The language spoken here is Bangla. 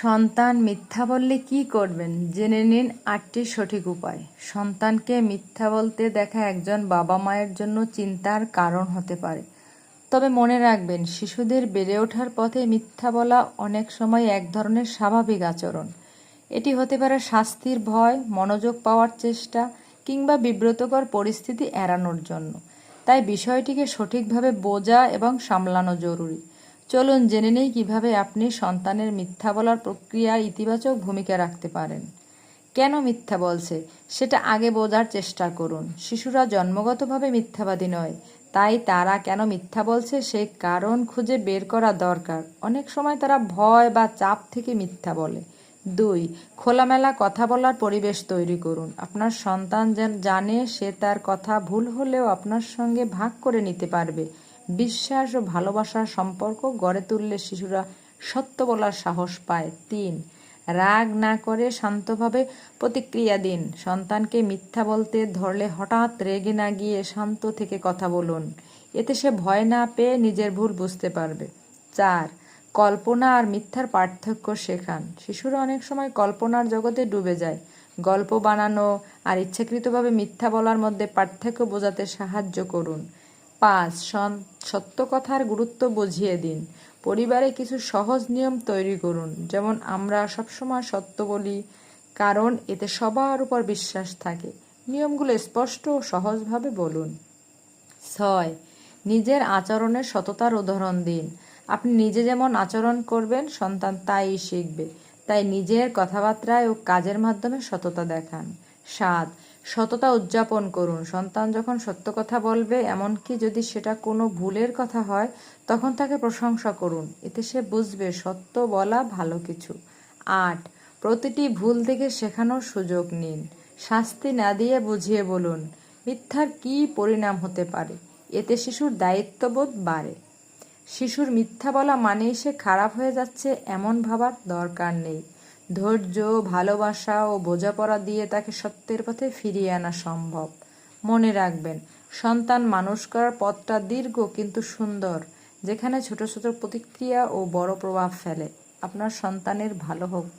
সন্তান মিথ্যা বললে কি করবেন জেনে নিন ৮টি সঠিক উপায়। সন্তানকে মিথ্যা বলতে দেখা একজন বাবা মায়ের জন্য চিন্তার কারণ হতে পারে। তবে মনে রাখবেন, শিশুদের বেড়ে ওঠার পথে মিথ্যা বলা অনেক সময় এক ধরনের স্বাভাবিক আচরণ। এটি হতে পারে শাস্তির ভয়, মনোযোগ পাওয়ার চেষ্টা কিংবা বিব্রতকর পরিস্থিতি এড়ানোর জন্য। তাই বিষয়টিকে সঠিকভাবে বোঝা এবং সামলানো জরুরি। চলুন জেনে নেই কিভাবে আপনি সন্তানের মিথ্যা বলার প্রক্রিয়ায় ইতিবাচক ভূমিকা রাখতে পারেন। কেন মিথ্যা বলছে সেটা আগে বোঝার চেষ্টা করুন। শিশুরা জন্মগতভাবে মিথ্যাবাদী নয়, তাই তারা কেন মিথ্যা বলছে সেই কারণ খুঁজে বের করা দরকার। অনেক সময় তারা ভয় বা চাপ থেকে মিথ্যা বলে। ২. খোলামেলা কথা বলার পরিবেশ তৈরি করুন। আপনার সন্তান জানে সে তার কথা ভুল হলেও আপনার সঙ্গে ভাগ করে নিতে পারবে। বিশ্বাস ও ভালোবাসার সম্পর্ক গড়ে তুললে শিশুরা সত্য বলার সাহস পায়। ৩. রাগ না করে শান্তভাবে প্রতিক্রিয়া দিন। সন্তানকে মিথ্যা বলতে ধরলে হঠাৎ রেগে না গিয়ে শান্ত থেকে কথা বলুন। এতে সে ভয় না পেয়ে নিজের ভুল বুঝতে পারবে। ৪. কল্পনা আর মিথ্যার পার্থক্য শেখান। শিশুরা অনেক সময় কল্পনার জগতে ডুবে যায়। গল্প বানানো আর ইচ্ছাকৃতভাবে মিথ্যা বলার মধ্যে পার্থক্য বোঝাতে সাহায্য করুন। ৫. সত্য কথার গুরুত্ব বুঝিয়ে দিন। পরিবারে কিছু সহজ নিয়ম তৈরি করুন, যেমন আমরা সবসময় সত্য বলি, কারণ এতে সবার উপর বিশ্বাস থাকে। নিয়মগুলো স্পষ্ট ও সহজভাবে বলুন। ৬. নিজের আচরণের সততার উদাহরণ দিন। আপনি নিজে যেমন আচরণ করবেন সন্তান তাই শিখবে। তাই নিজের কথাবার্তায় ও কাজের মাধ্যমে সততা দেখান। ৭. সততা উদযাপন করুন। সন্তান যখন সত্য কথা বলবে, এমনকি যদি সেটা কোনো ভুলের কথা হয়, তখন তাকে প্রশংসা করুন। এতে সে বুঝবে সত্য বলা ভালো কিছু। ৮. প্রতিটি ভুল থেকে শেখানোর সুযোগ নিন। শাস্তি না দিয়ে বুঝিয়ে বলুন মিথ্যার কী পরিণাম হতে পারে। এতে শিশুর দায়িত্ববোধ বাড়ে। শিশুর মিথ্যা বলা মানেই সে খারাপ হয়ে যাচ্ছে এমন ভাবার দরকার নেই। ধৈর্য, ভালোবাসা ও বোঝাপড়া দিয়ে তাকে সত্যের পথে ফিরিয়ে আনা সম্ভব। মনে রাখবেন, সন্তান মানুষ করার পথটা দীর্ঘ কিন্তু সুন্দর, যেখানে ছোট ছোট প্রতিক্রিয়া ও বড় প্রভাব ফেলে। আপনার সন্তানের ভালো হোক।